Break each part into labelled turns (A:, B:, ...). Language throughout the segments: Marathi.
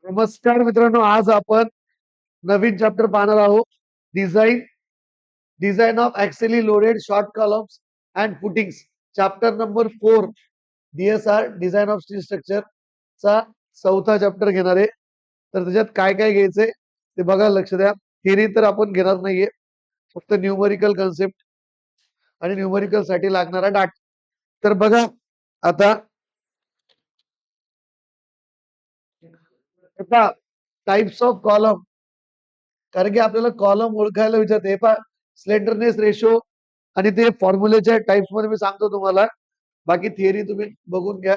A: नमस्कार मित्रांनो, आज आपण नवीन चॅप्टर पाहणार आहोत. Design design of axially loaded short columns and footings. Chapter number 4 DSR design of steel structure चा चौथा चॅप्टर घेणार आहे. तर त्याच्यात काय काय घ्यायचंय ते बघा, लक्ष द्या. थिअरी तर आपण घेणार नाहीये, फक्त न्यूमरिकल कन्सेप्ट आणि न्यूमरिकल साठी लागणारा डाटा. तर बघा आता टाइप्स ऑफ कॉलम, कारण की आपल्याला कॉलम ओळखायला विचारते. पहा, स्लेंडरनेस रेशो आणि ते फॉर्म्युलेच्या टाइप्स मध्ये मी सांगतो तुम्हाला, बाकी थिअरी तुम्ही बघून घ्या.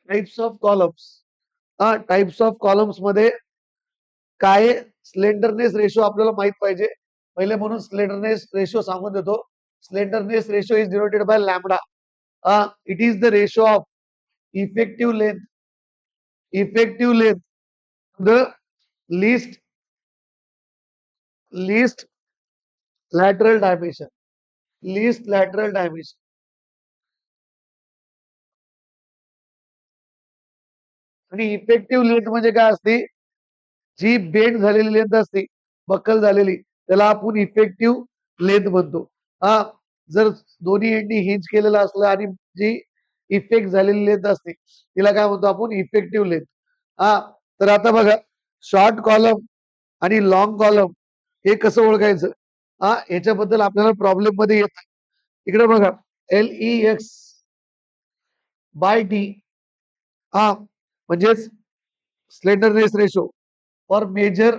A: टाइप्स ऑफ कॉलम्स, हा टाइप्स ऑफ कॉलम्स मध्ये काय, स्लेंडरनेस रेशो आपल्याला माहित पाहिजे पहिले, म्हणून स्लेंडरनेस रेशो सांगून देतो. Slenderness ratio is denoted by lambda. It is the ratio of effective length the least lateral dimension. Least lateral dimension आणि इफेक्टिव्ह लेंथ म्हणजे काय असते? जी बेंड झालेली लेंथ असते, बक्कल झालेली, त्याला आपण इफेक्टिव्ह लेंथ म्हणतो. हा, जर दोन्ही एंडी हिंज केलेलं असलं आणि जी इफेक्ट झालेली लेंथ असते तिला काय म्हणतो आपण? Effective length. हा, तर आता बघा, शॉर्ट कॉलम आणि लॉंग कॉलम हे कसं ओळखायचं? हा, याच्याबद्दल आपल्याला प्रॉब्लेम मध्ये येत. इकडे बघा, LEX बाय डी, हा म्हणजेच slenderness ratio for major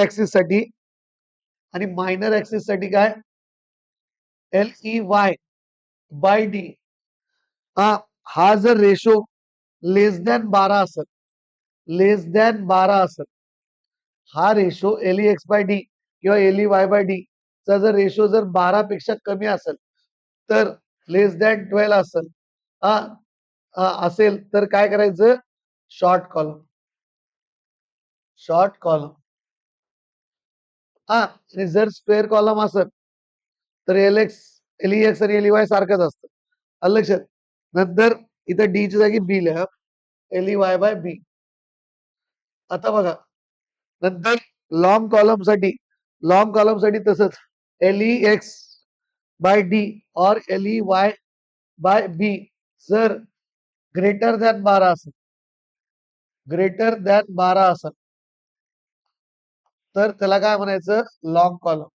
A: axis साठी, आणि मायनर ऍक्सिस साठी काय? LEY by D. हा जर रेशो लेस दॅन 12 असेल, हा रेशो LEX बाय डी किंवा LEY बाय डी चा जर रेशो जर 12 पेक्षा कमी असेल, तर लेस दॅन 12 असेल तर काय करायचं? Short column. आणि जर स्क्वेअर कॉलम असेल तर LEX आणि LEY सारखंच असतं. आलं लक्षात? नंतर इथं डी च्या जागी बी लिहा, LEY बाय बी. आता बघा, नंतर लॉंग कॉलम साठी तसंच, LEX बाय डी और LEY बाय बी जर ग्रेटर दॅन 12 असेल, तर त्याला काय म्हणायचं? Long column.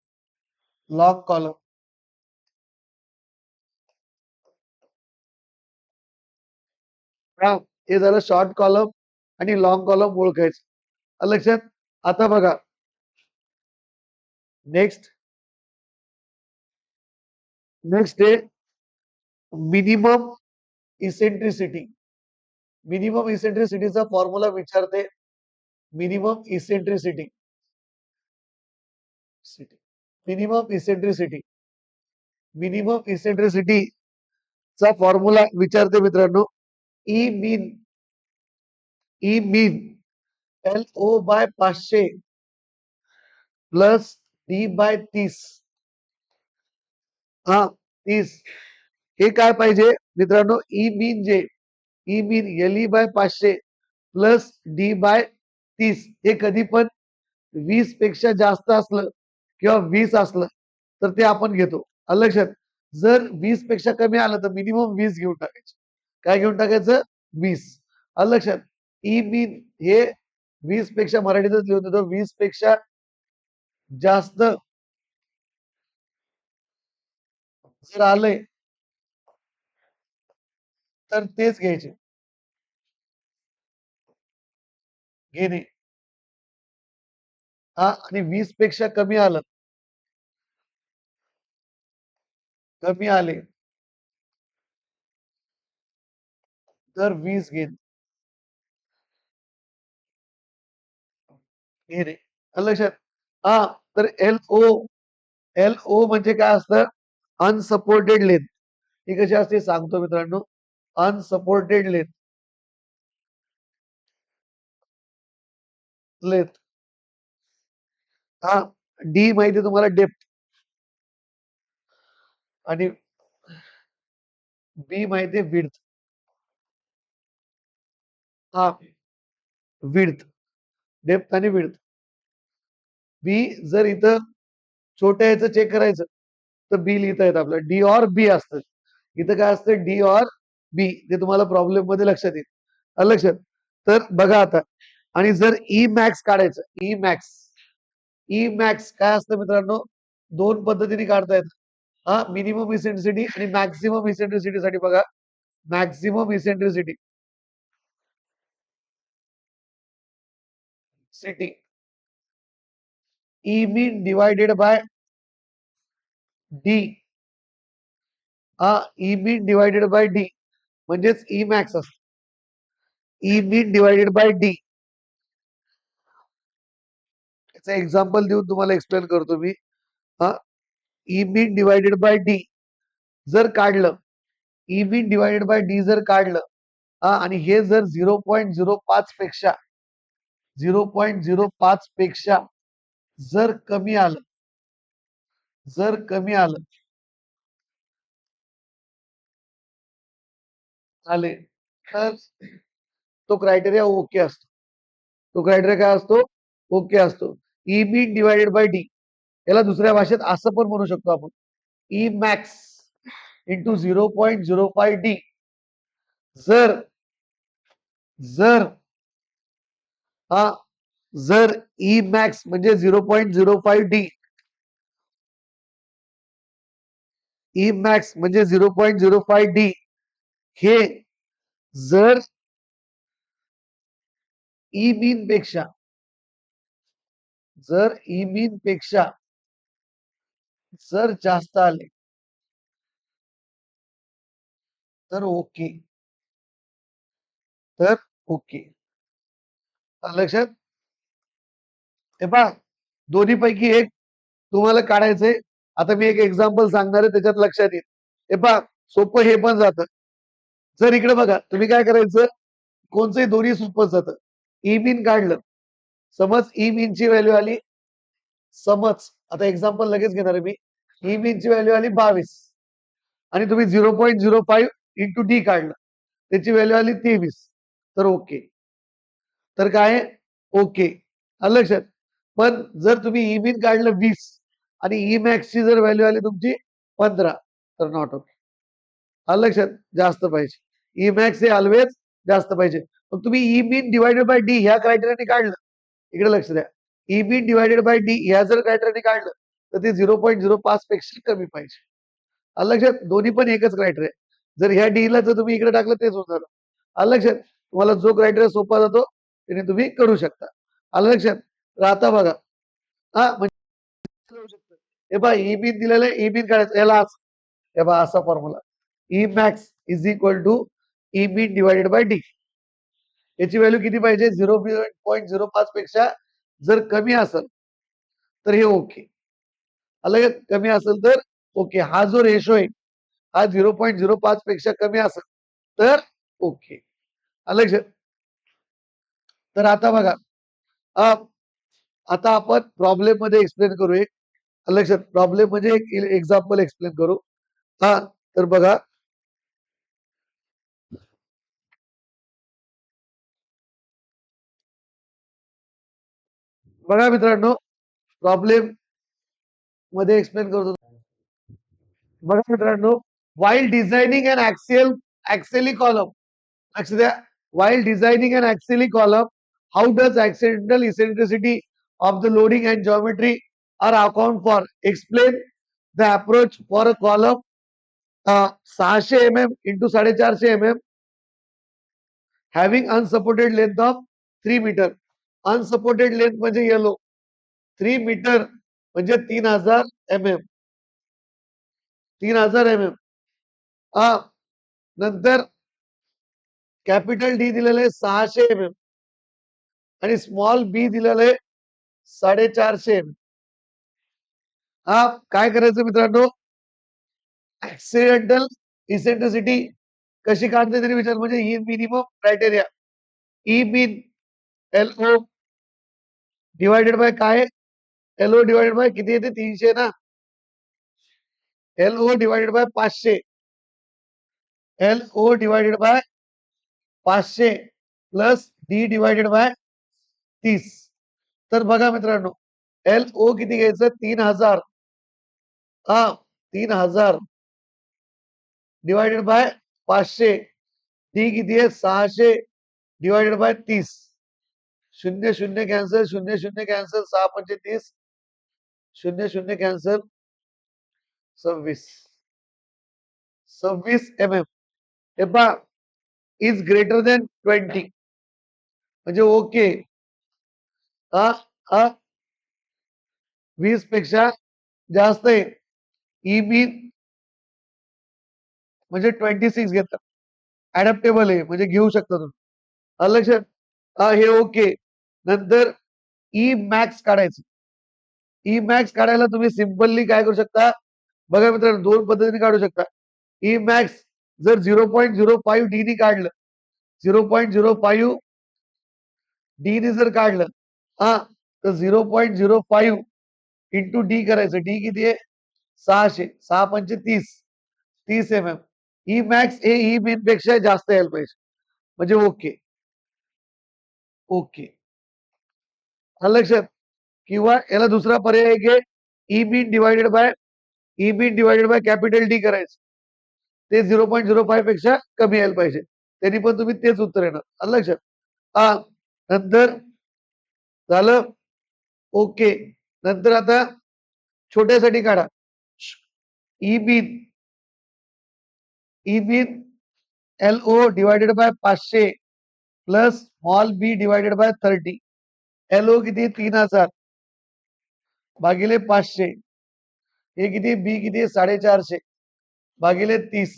A: हे झालं शॉर्ट कॉलम आणि लॉंग कॉलम ओळखायचं. आलं लक्षात? आता बघा, नेक्स्ट आहे मिनिमम इसेंट्रिसिटी. मिनिमम इसेंट्रिसिटीचा फॉर्म्युला विचारते. मिनिमम इसेंट्रिसिटी चा फॉर्म्युला विचारते मित्रांनो. E mean LO by 500 plus D by 30. हा, 30. हे काय पाहिजे मित्रांनो? E mean LE by 500 plus D by 30 हे कधी पण 20 पेक्षा जास्त असलं किंवा 20 असलं तर ते आपण घेतो. आलं लक्षात? जर 20 पेक्षा कमी आलं तर मिनिमम 20 घेऊन टाकायचं. काय घेऊन टाकायचं? 20. आलं लक्षात? ई मीन हे 20 पेक्षा, मराठीतच लिहून देतो, 20 पेक्षा जास्त जर आलंय तर तेच घ्यायचे, घेणे. आणि 20 पेक्षा कमी आले तर 20 घेणे. आलं लक्षात? तर LO म्हणजे काय असतं? Unsupported length. ही कशी असते सांगतो मित्रांनो. Unsupported length. डी माहिती तुम्हाला, डेप्थ, आणि बी माहिती विड्थ. हा विड्थ, डेप्थ आणि विड्थ. बी जर इथं छोट्या याचं चेक करायचं तर बी लिहिता येतं आपलं, डी ऑर बी असतं. इथं काय असतं, डी ऑर बी, ते तुम्हाला प्रॉब्लेम मध्ये लक्षात येईल. आलं लक्षात? तर बघा आता, आणि जर ई मॅक्स काढायचं, ई मॅक्स, ई मॅक्स काय असतं मित्रांनो, दोन पद्धतीने काढता येतं. हा मिनिमम इसेंट्रिसिटी आणि मॅक्सिमम इसेंट्रिसिटी साठी बघा, maximum eccentricity city e mean divided by D, हा e mean divided by D म्हणजेच ई मॅक्स असतं. E mean divided by D, याचं एक्झाम्पल देऊन तुम्हाला एक्सप्लेन करतो मी. हा e mean divided by D जर काढलं, e mean divided by D जर काढलं, हा आणि हे जर 0.05 पेक्षा 0.05 पेक्षा जर कमी आलं, जर कमी आलं आले तर तो क्रायटेरिया ओके असतो. तो क्रायटेरिया काय असतो, ओके असतो. E mean divided by D, याला दुसऱ्या भाषेत असं पण म्हणू शकतो आपण, ई मॅक्स इंटू 0.05 डी. जर जर हा जर ई मॅक्स म्हणजे 0.05 डी, ई मॅक्स म्हणजे 0.05 डी हे जर ई मीन पेक्षा, जर ई मीन पेक्षा जर जास्त आले तर ओके, तर ओके. लक्षात? हे पहा, दोन्ही पैकी एक तुम्हाला काढायचंय. आता मी एक एक्झाम्पल सांगणार आहे, त्याच्यात लक्षात येईल. हे पहा, सोपं हे पण जातं. जर इकडे बघा, तुम्ही काय करायचं, कोणचंही दोन्ही सोपं जातं. ई मीन काढलं, समज ई मीन ची व्हॅल्यू आली, समज आता एक्झाम्पल लगेच घेणार आहे मी, ई मीन ची व्हॅल्यू आली 22 आणि तुम्ही 0.05 इंटू डी काढलं, त्याची व्हॅल्यू आली 23, तर ओके. तर काय ओके, आलं लक्षात? पण जर तुम्ही ई मीन काढलं 20 आणि ई मॅक्स ची जर व्हॅल्यू आली तुमची 15, तर नॉट ओके. आलं लक्षात? जास्त पाहिजे. ई मॅक्स हे ऑलवेज जास्त पाहिजे. मग तुम्ही E mean divided by D ह्या क्रायटेरियाने काढलं, इकडे लक्ष द्या, E mean divided by D ह्या जर क्रायटेरियाने काढलं तर ते 0.05 पेक्षा कमी पाहिजे. आलं लक्षात? दोन्ही पण एकच क्रायटेरिया. जर ह्या डी ला जर तुम्ही इकडे टाकलं तेच होणार. आलं लक्षात? तुम्हाला जो क्रायटेरिया सोपा जातो त्याने तुम्ही करू शकता. आलं लक्षात? तर आता बघा, हा म्हणजे हे पहा, ई मीन दिलेलं आहे, ई मीन काढायचं याला, हे पहा असा formula, E max is equal to E mean divided by D. याची व्हॅल्यू किती पाहिजे, 0.05 पेक्षा जर कमी असेल तर हे ओके. आलं, कमी असेल तर ओके. हा जो रेशो आहे हा 0.05 पेक्षा कमी असेल तर ओके. आलं लक्षात? तर आता बघा, आता आपण प्रॉब्लेम मध्ये एक्सप्लेन करू. एक लक्षात, प्रॉब्लेम म्हणजे एक एक्झाम्पल एक्सप्लेन करू. हा तर बघा, बघा मित्रांनो, प्रॉब्लेम मध्ये एक्सप्लेन करतो. बघा मित्रांनो, while designing an axially column, लक्ष द्या, while designing an axially column, how does accidental eccentricity of the loading and geometry are account for? Explain the approach for a column 600 mm into 450 mm having unsupported length of 3 meter. Unsupported length म्हणजे येलो, 3 मीटर म्हणजे 3000 mm, 3000 mm. नंतर कॅपिटल डी दिलेलं आहे 600 mm आणि स्मॉल बी दिलेलं आहे 450 mm. हा काय करायचं मित्रांनो, ऍक्सिडेंटल इसेंट्रिसिटी कशी काढते तरी विचार, म्हणजे ही minimum criteria, e mean L O divided by काय, एल ओ डिवायडेड बाय किती येते, 300 ना, L O divided by 500, L O divided by 500 plus D divided by 30. तर बघा मित्रांनो, एल ओ किती घ्यायचं? 3000. हा, 3000 डिवायडेड बाय 500. डी किती आहे? 600 डिवायडेड बाय 30. 0 0 कॅन्सल, 0 0 कॅन्सल, 6 पंचे 30, 0 0 कॅन्सल, 26. 26 mm. हे पहा, इज ग्रेटर देन 20 म्हणजे ओके. हा हा 20 पेक्षा जास्त आहे. ई मीन म्हणजे 26 घेतात. ऍडॅप्टेबल आहे म्हणजे घेऊ शकता तुम्ही. आलं लक्षात? हा हे ओके. नंतर ई मॅक्स काढायचं. ई मॅक्स काढायला तुम्ही सिम्पली काय करू शकता? बघा मित्रांनो, दोन पद्धतीने काढू शकता. ई मॅक्स जर 0.05 डी नी काढलं, 0.05 डी ने जर काढलं, हा तर 0.05 इंटू डी करायचं. डी किती आहे? 600. 6 पंचे 30, 30 mm. ई मॅक्स हे ई मीन पेक्षा जास्त यायला पाहिजे म्हणजे ओके. ओके, लक्षात? किंवा याला दुसरा पर्याय घे, E mean divided by capital D करायचं. ते 0.05 पेक्षा कमी यायला पाहिजे. त्यांनी पण तुम्ही तेच उत्तर येणार. आलं लक्षात? हा नंतर झालं ओके. नंतर आता छोट्यासाठी काढा. E mean L O divided by 500 plus small B divided by 30. L O किती? 3000 भागिले 500. हे किती? बी किती? 450 भागिले 30.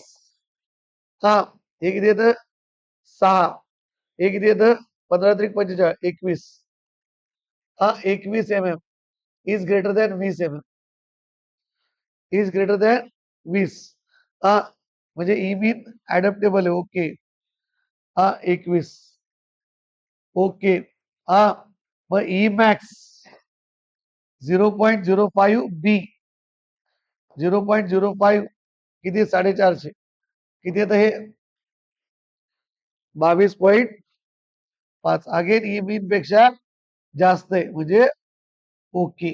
A: हा हे किती येतं? 6. हे किती येतं? 15 त्रिक 45, 21. हा 21 mm is greater than 20 mm. Is greater than 20. हा म्हणजे ई मीन ऍडॅप्टेबल आहे. ओके. हा 21. ओके. हा मग ई मॅक्स 0.05 बी 0.05 किती? 450 किती येतं हे? 22.5. अगेन ई मीन पेक्षा जास्त आहे म्हणजे ओके.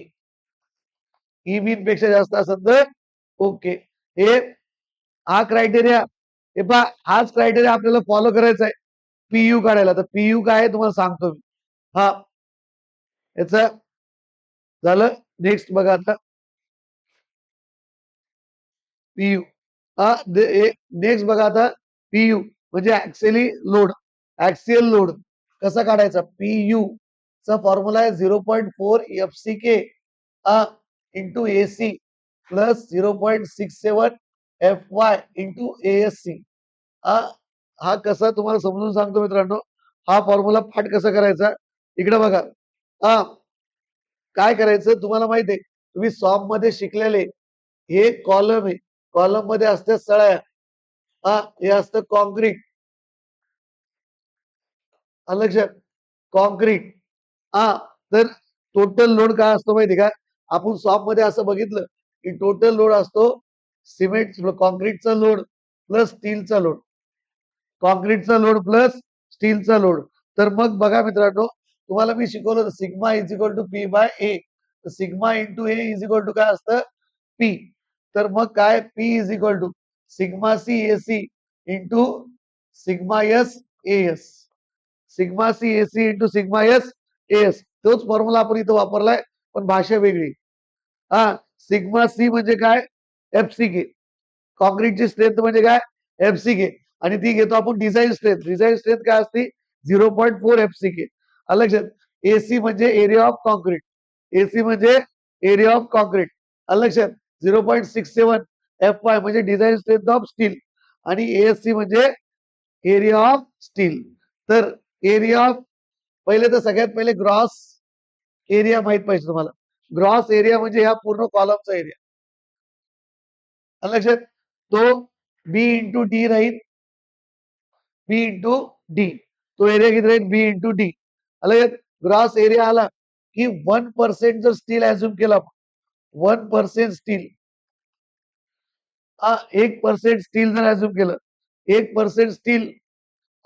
A: ई मीन पेक्षा जास्त असेल तर ओके. हे हा क्रायटेरिया, हे पहा हाच क्रायटेरिया आपल्याला फॉलो करायचा आहे पीयू काढायला. तर पीयू काय आहे तुम्हाला सांगतो मी. हा याच झालं. नेक्स्ट बघा आता पीयू. हा नेक्स्ट बघा आता पीयू म्हणजे ऍक्सियली लोड. ऍक्सियल लोड कसा काढायचा? पीयू चा फॉर्म्युला आहे 0.4 F C K into AC plus 0.67 F Y into ASC. हा कसा तुम्हाला समजून सांगतो मित्रांनो. हा फॉर्म्युला पाठ कसा करायचा? इकडे बघा. हा काय करायचं तुम्हाला माहिती आहे, तुम्ही सॉम मध्ये शिकलेले हे कॉलम आहे. कॉलम मध्ये असते सळ्या. हे असतं कॉन्क्रीट. लक्षात? कॉन्क्रीट. हा तर टोटल लोड काय असतो माहिती का? आपण सॉप मध्ये असं बघितलं की टोटल लोड असतो सिमेंट कॉन्क्रीटचा लोड प्लस स्टीलचा लोड. कॉन्क्रीटचा लोड प्लस स्टीलचा लोड. तर मग बघा मित्रांनो, तुम्हाला मी शिकवलं sigma is equal to P by A. Sigma into A is equal to काय असतं? पी. तर मग काय? P is equal to sigma C A C into sigma S A S. Sigma C A C into sigma S S. तोच फॉर्म्युला आपण इथं वापरलाय पण भाषा वेगळी. हा सिग्मा सी म्हणजे काय? एफ सी के. कॉन्क्रीटची स्ट्रेंथ म्हणजे काय? एफ सी के. आणि ती घेतो आपण डिझाईन स्ट्रेंथ. डिझाईन स्ट्रेंथ काय असते? 0.4 एफ सी के. लक्षात? एसी म्हणजे एरिया ऑफ कॉन्क्रीट. एसी म्हणजे एरिया ऑफ कॉन्क्रीट. लक्षात? 0.67 एफ वाय म्हणजे डिझाईन स्ट्रेंथ ऑफ स्टील. आणि एएससी म्हणजे एरिया ऑफ स्टील. तर एरिया ऑफ पहिले तर सगळ्यात पहिले ग्रॉस एरिया माहित पाहिजे तुम्हाला. ग्रॉस एरिया म्हणजे ह्या पूर्ण कॉलमचा एरिया. लक्षात? तो बी इंटू डी राहील. बी इंटू डी. तो एरिया किती राहील? बी इंटू डी. लक्षात? ग्रॉस एरिया आला की 1% जर स्टील ऍझ्युम केला, 1% स्टील, 1% स्टील जर ऍझ्युम केलं, 1% स्टील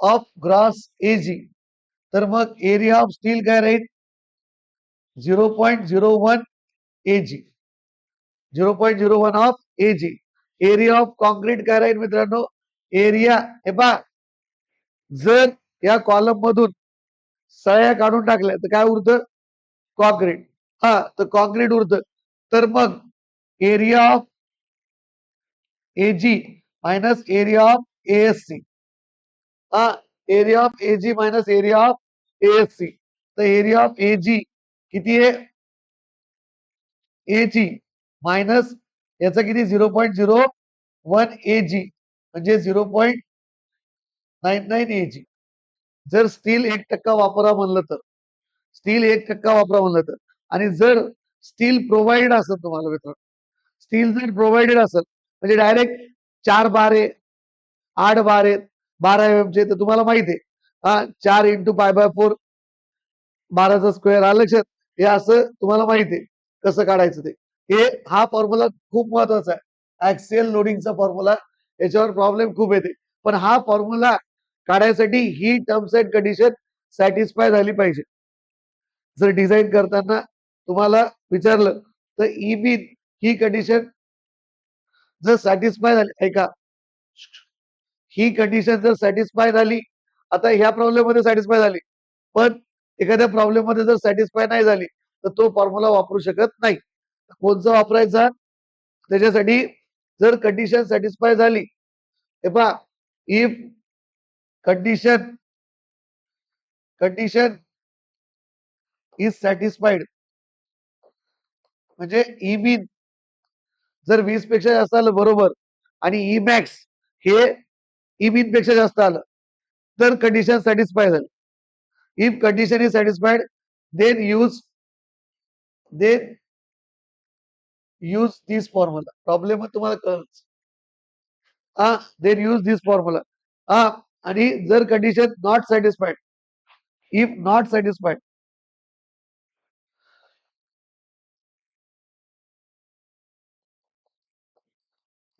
A: ऑफ ग्रॉस एजी तर मग एरिया ऑफ स्टील काय राहील 0.01 AG 0.01 of AG. Area of concrete काय राहील मित्रांनो एरिया हे पहा जर या कॉलम मधून सळ्या काढून टाकल्या तर काय उरतं कॉन्क्रीट हा तर कॉन्क्रीट उरतं तर मग area of ag minus area of ASC हा area of ag minus area of ASC तर एरिया ऑफ एजी किती आहे एजी मायनस याचा किती 0.01 AG म्हणजे 0.99 AG जर स्टील 1% वापरा म्हणलं तर स्टील 1% वापरा म्हणलं तर आणि जर स्टील प्रोव्हाइड असेल तुम्हाला मित्र स्टील जर प्रोव्हाइडेड असेल म्हणजे डायरेक्ट 4 बारे 8 बारे 12 mm चे तर तुम्हाला माहिती आहे हा 4 इंटू π/4 12चा स्क्वेअर आलं लक्षात हे असं तुम्हाला माहिती आहे कसं काढायचं ते हे हा फॉर्म्युला खूप महत्वाचा आहे ऍक्सियल लोडिंगचा फॉर्म्युला याच्यावर प्रॉब्लेम खूप येते पण हा फॉर्म्युला काढायसाठी ही टर्म्स अँड कंडिशन सॅटिस्फाय झाली पाहिजे जर डिझाईन करताना तुम्हाला विचारलं तर बिन ही कंडिशन जर सॅटिस्फाय झाली ऐका ही कंडिशन जर सॅटिस्फाय झाली आता ह्या प्रॉब्लेम मध्ये सॅटिस्फाय झाली पण एखाद्या प्रॉब्लेम मध्ये जर सॅटिस्फाय नाही झाली तर तो फॉर्म्युला वापरू शकत नाही कोणचा वापरायचा त्याच्यासाठी जर कंडिशन सॅटिस्फाय झाली हे पहा इफ कंडिशन इज सॅटिस्फाईड म्हणजे बिन जर 20 पेक्षा जास्त आलं बरोबर आणि मॅक्स हे बिन पेक्षा जास्त आलं तर कंडिशन सॅटिस्फाय झाली if condition is satisfied then use this formula problem तुम्हाला कळच हा देन यूज दिस फॉर्म्युला हा आणि जर condition not satisfied if not satisfied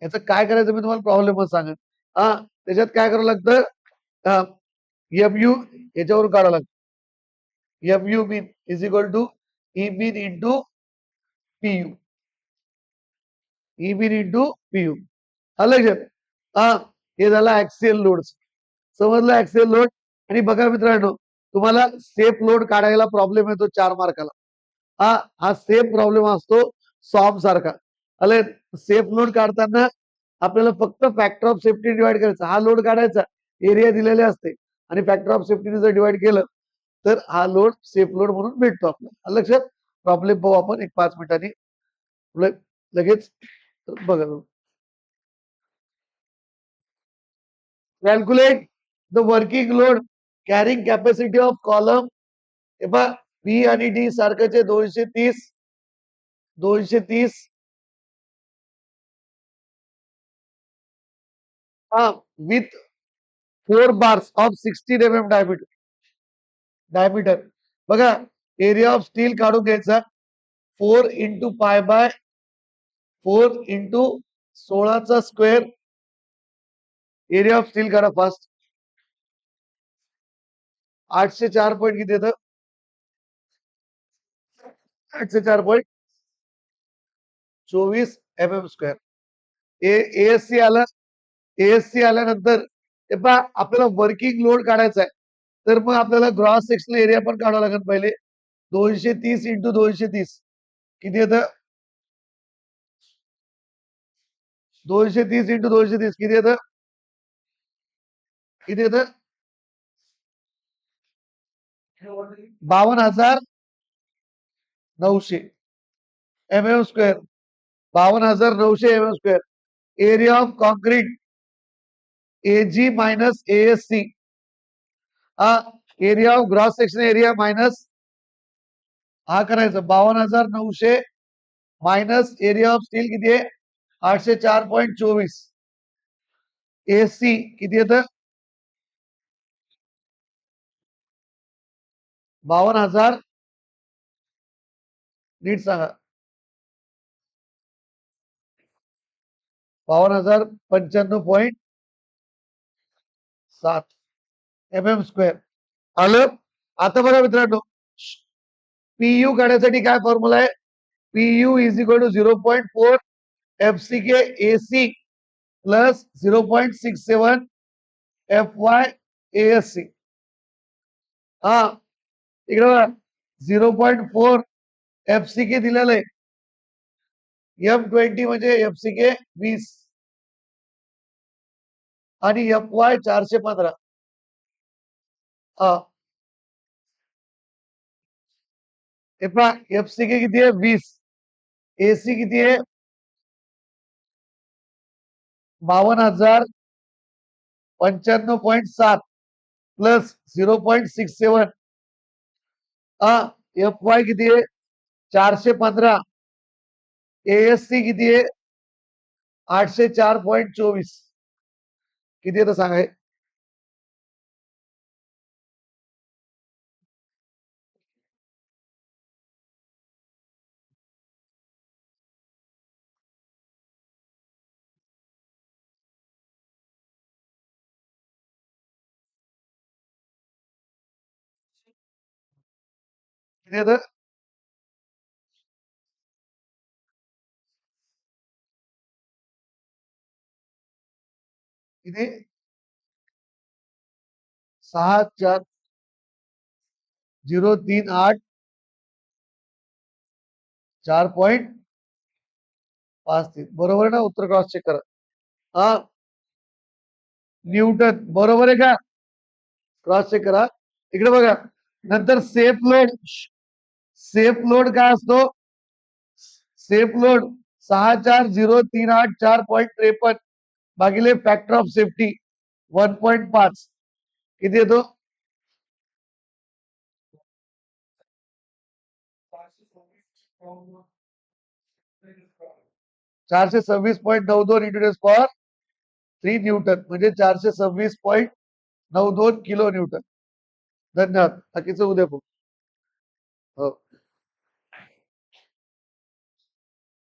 A: याचं काय करायचं मी तुम्हाला प्रॉब्लेमच सांगेन हा त्याच्यात काय करावं लागतं MU याच्यावरून काढावं लागतं MU mean is equal to E mean into PU E mean into PU लक्षात हा हे झालं ऍक्सियल लोड समजलं ऍक्सियल लोड आणि बघा मित्रांनो तुम्हाला सेफ लोड काढायला प्रॉब्लेम येतो 4 मार्काला हा सेम प्रॉब्लेम असतो सॉम सारखा आले सेफ लोड काढताना आपल्याला फक्त फॅक्टर ऑफ सेफ्टी डिवाइड करायचा हा लोड काढायचा एरिया दिलेले असते आणि फॅक्टर ऑफ सेफ्टीने जर डिवाइड केलं तर हा लोड सेफ लोड म्हणून भेटतो आपल्याला लक्षात प्रॉब्लेम पाहू आपण एक 5 मिनिटांनी लगेच बघा calculate the working load carrying capacity of column हे पहा बी आणि डी सारखंचे 230 हा with 4 bars of 16 mm diameter बघा एरिया ऑफ स्टील काढून घ्यायचा 4 इंटू π/4 इंटू 16चा स्क्वेअर एरिया ऑफ स्टील काढा फास्ट 804 पॉईंट किती येतं 804.24 mm स्क्वेअर ASC आलं ASC आल्यानंतर हे पहा आपल्याला वर्किंग लोड काढायचा आहे तर मग आपल्याला ग्रॉस सेक्शनल एरिया पण काढावा लागेल पहिले 230 इंटू 230 किती येतं 230 इंटू 230 किती येतं 52,900 mm square 52,900 mm square area of concrete AG minus ASC हा area of gross section area minus हा करायचं 52,900 मायनस एरिया ऑफ स्टील किती आहे 804.24 ASC किती येतं 52,000 नीट सांगा 52,095.7 mm स्क्वेअर आलं आता बघा मित्रांनो, पीयू काढण्यासाठी काय फॉर्म्युला आहे? PU is equal to 0.4 FCK AC plus 0.67 FY ASC. हा इकडे बघा 0.4 FCK दिलेलं आहे. M20 म्हणजे FCK 20 आणि FY 415. हा FCK किती आहे? 20. AC किती आहे? 52,095.7 प्लस 0.67. हा FY किती आहे? 415. ASC किती आहे? 804.24. किती आहे तर सांगा हे? किती आहे तर? किती? 64038 4.53. बरोबर आहे ना? उत्तर क्रॉस चेक करा. हा न्यूटन बरोबर आहे का? क्रॉस चेक करा. इकडे बघा, नंतर सेफ लोड काय असतो? सेफ लोड 64038 4.53 भागिले फॅक्टर ऑफ सेफ्टी 1.5. किती येतो? 426.92 इंटू 10 पॉवर 3 न्यूटन म्हणजे 426.92 किलो न्यूटन. धन्यवाद. बाकीचं उद्या बघू.